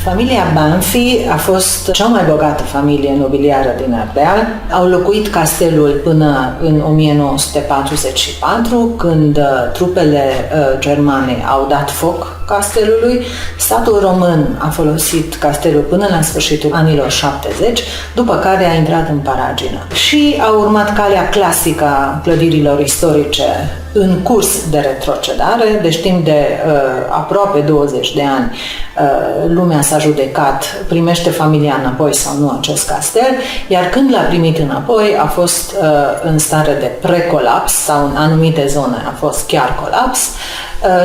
Familia Banfi a fost cea mai bogată familie nobiliară din Ardeal. Au locuit castelul până în 1944, când trupele germane au dat foc castelului. Statul român a folosit castelul până la sfârșitul anilor 70, după care a intrat în paragină. Și a urmat calea clasică a clădirilor istorice în curs de retrocedare, deci timp de aproape 20 de ani lumea s-a judecat, primește familia înapoi sau nu acest castel, iar când l-a primit înapoi a fost în stare de precolaps sau în anumite zone a fost chiar colaps,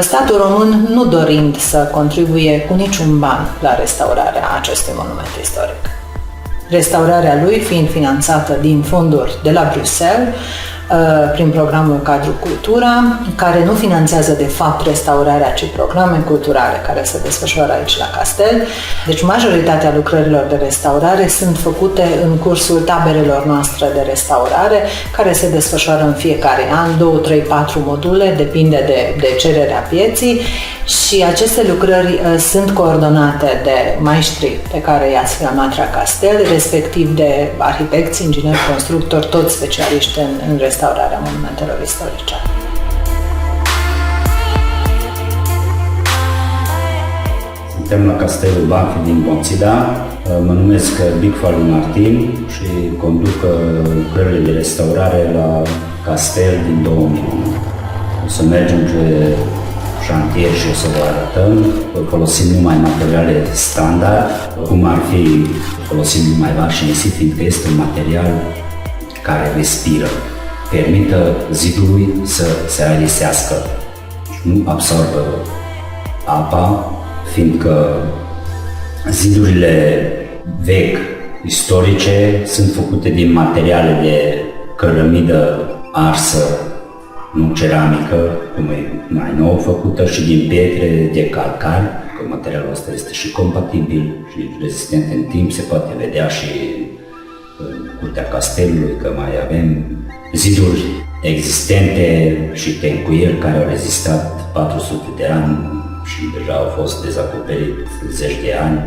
statul român nu dorind să contribuie cu niciun ban la restaurarea acestui monument istoric. Restaurarea lui fiind finanțată din fonduri de la Bruxelles, prin programul Cadru Cultura, care nu finanțează de fapt restaurarea, ci programe culturale care se desfășoară aici la castel. Deci majoritatea lucrărilor de restaurare sunt făcute în cursul taberelor noastre de restaurare, care se desfășoară în fiecare an, 2, 3, 4 module, depinde de cererea pieții, și aceste lucrări sunt coordonate de maestri pe care i-ați filmat la castel, respectiv de arhitecți, ingineri, constructori, toți specialiști în restaurarea monumentelor istorice. Suntem la Castelul Banfi din Pontida. Mă numesc Bicfalu Martin și conduc lucrările de restaurare la castel din 2001. O să mergem pe șantier și o să vă arătăm. Folosim numai materiale standard, cum ar fi folosim numai vaș și nisip, fiindcă este un material care respiră, permită zidului să se aerisească și nu absorbă apa, fiindcă zidurile vechi, istorice, sunt făcute din materiale de cărămidă arsă, nu ceramică, cum e mai nou făcută, și din pietre de calcar, că materialul ăsta este și compatibil și rezistent în timp. Se poate vedea și în curtea castelului că mai avem ziduri existente și tencuieli care au rezistat 400 de ani și deja au fost dezacoperit 10 de ani,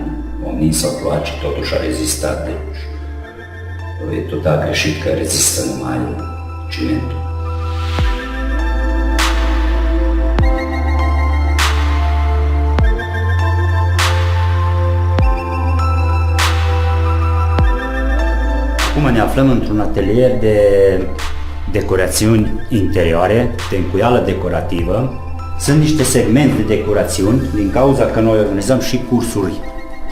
o nins sau ploace, totuși a rezistat. Deci e total greșit că rezistă numai cimentul. Acum ne aflăm într-un atelier de decorațiuni interioare, tencuială decorativă. Sunt niște segmente de decorațiuni, din cauza că noi organizăm și cursuri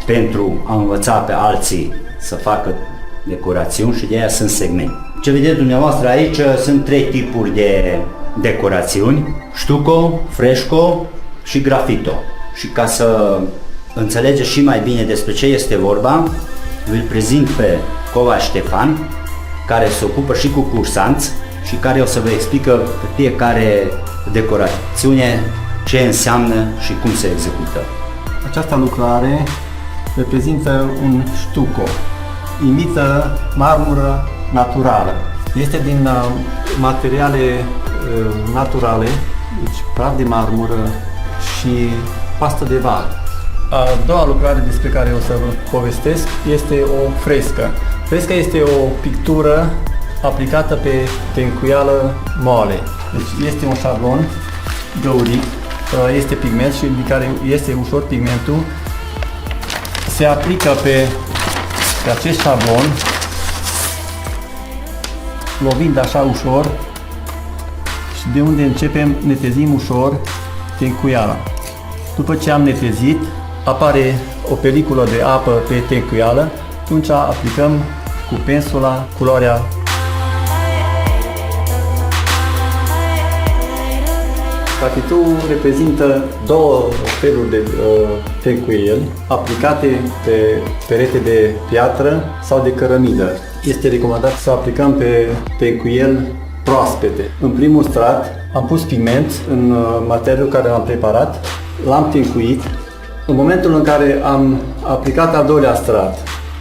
pentru a învăța pe alții să facă decorațiuni și de aia sunt segmente. Ce vedeți dumneavoastră aici sunt 3 tipuri de decorațiuni: stucco, fresco și grafito. Și ca să înțelegeți și mai bine despre ce este vorba, îl prezint pe Cova Ștefan, care se ocupă și cu cursanți și care o să vă explică pe fiecare decorațiune ce înseamnă și cum se execută. Această lucrare reprezintă un stucco, imită marmură naturală. Este din materiale naturale, deci praf de marmură și pastă de val. A doua lucrare despre care o să vă povestesc este o frescă. Fresca este o pictură aplicată pe tencuială moale. Deci este un șablon găurit, este pigment și din care este ușor pigmentul. Se aplică pe acest șablon, lovind așa ușor, și de unde începem netezim ușor tencuiala. După ce am netezit, apare o peliculă de apă pe tencuială, atunci aplicăm cu pensula culoarea. Tapitul reprezintă două feluri de tencuieli aplicate pe perete de piatră sau de cărămidă. Este recomandat să aplicăm pe tencuieli proaspete. În primul strat am pus pigment în materialul care l-am preparat, l-am tencuit. În momentul în care am aplicat al doilea strat,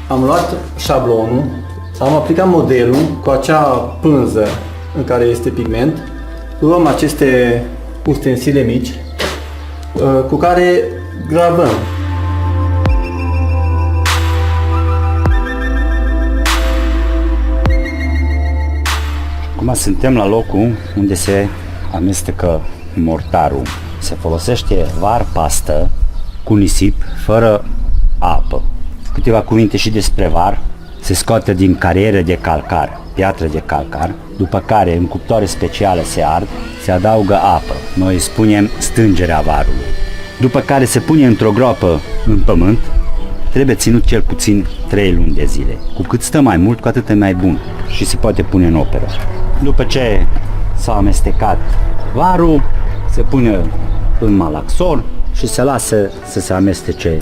am luat șablonul, am aplicat modelul cu acea pânză în care este pigment, luăm aceste ustensile mici cu care gravăm. Acum suntem la locul unde se amestecă mortarul. Se folosește var pastă cu nisip, fără apă. Câteva cuvinte și despre var. Se scoate din cariere de calcar, piatră de calcar, după care în cuptoare specială se ard, se adaugă apă. Noi spunem stângerea varului. După care se pune într-o groapă în pământ, trebuie ținut cel puțin 3 luni de zile. Cu cât stă mai mult, cu atât e mai bun și se poate pune în operă. După ce s-a amestecat varul, se pune în malaxor și se lasă să se amestece.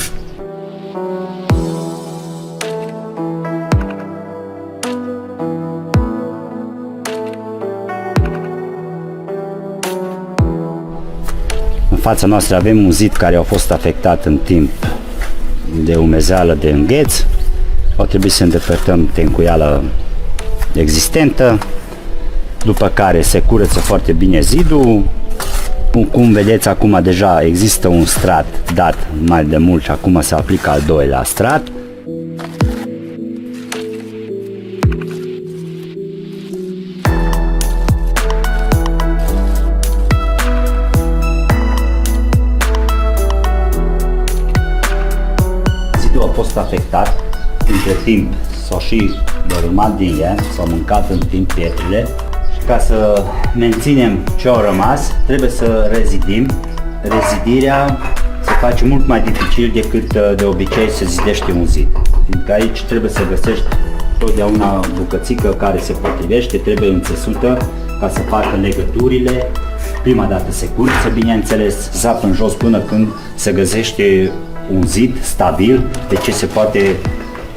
În fața noastră avem un zid care a fost afectat în timp de umezeală, de îngheț. O trebuie să îndepărtăm tencuiala existentă, după care se curăță foarte bine zidul. Cum vedeți, acum deja există un strat dat mai de mult și acum se aplică al doilea strat. Zidul a fost afectat, între timp s-au și dărâmat din el, s-au mâncat în timp pietrele. Ca să menținem ce au rămas, trebuie să rezidim. Rezidirea se face mult mai dificil decât de obicei se zidește un zid. Fiindcă aici trebuie să găsești totdeauna bucățică care se potrivește, trebuie înțesută ca să facă legăturile. Prima dată se curăță, bineînțeles, zapă în jos până când se găsește un zid stabil de ce se poate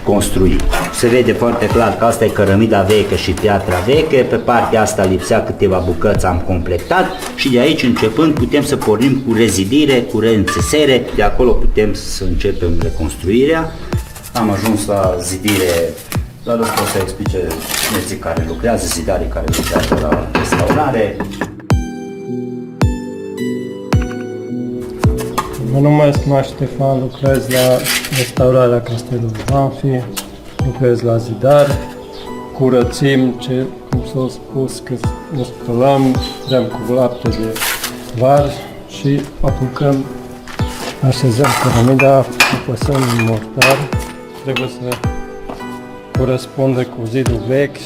construi. Se vede foarte clar că asta e cărămida veche și piatra veche, pe partea asta lipsea câteva bucăți, am completat și de aici începând putem să pornim cu rezidire, cu reînțesere, de acolo putem să începem reconstruirea. Am ajuns la zidire, la rând o să explice cei care lucrează, zidarii care lucrează la restaurare. Mă numesc Max Ștefan, lucrez la restaurarea Castelului Banfi, lucrez la zidar, curățim, cum s-a spus, că ne spălăm, dăm cu lapte de var și apucăm, așezăm cărămida, păsăm în mortar, trebuie să corespundă cu zidul vechi.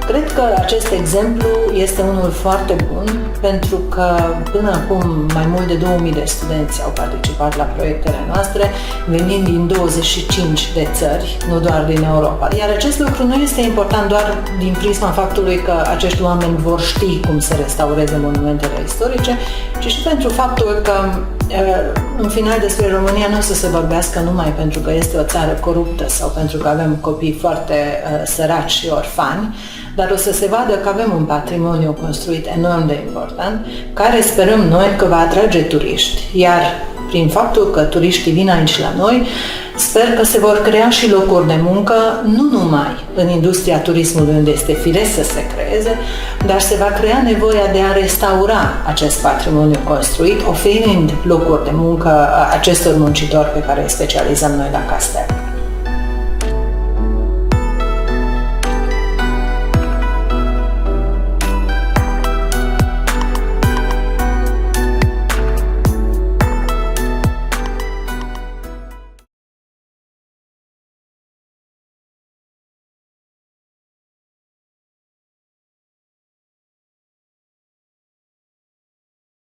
Cred că acest exemplu este unul foarte bun pentru că până acum mai mult de 2000 de studenți au participat la proiectele noastre, venind din 25 de țări, nu doar din Europa. Iar acest lucru nu este important doar din prisma faptului că acești oameni vor ști cum să restaureze monumentele istorice, ci și pentru faptul că în final despre România nu o să se vorbească numai pentru că este o țară coruptă sau pentru că avem copii foarte săraci și orfani, dar o să se vadă că avem un patrimoniu construit enorm de important, care sperăm noi că va atrage turiști, iar prin faptul că turiștii vin aici la noi, sper că se vor crea și locuri de muncă, nu numai în industria turismului unde este firesc să se creeze, dar se va crea nevoia de a restaura acest patrimoniu construit, oferind locuri de muncă acestor muncitori pe care îi specializăm noi la Castel.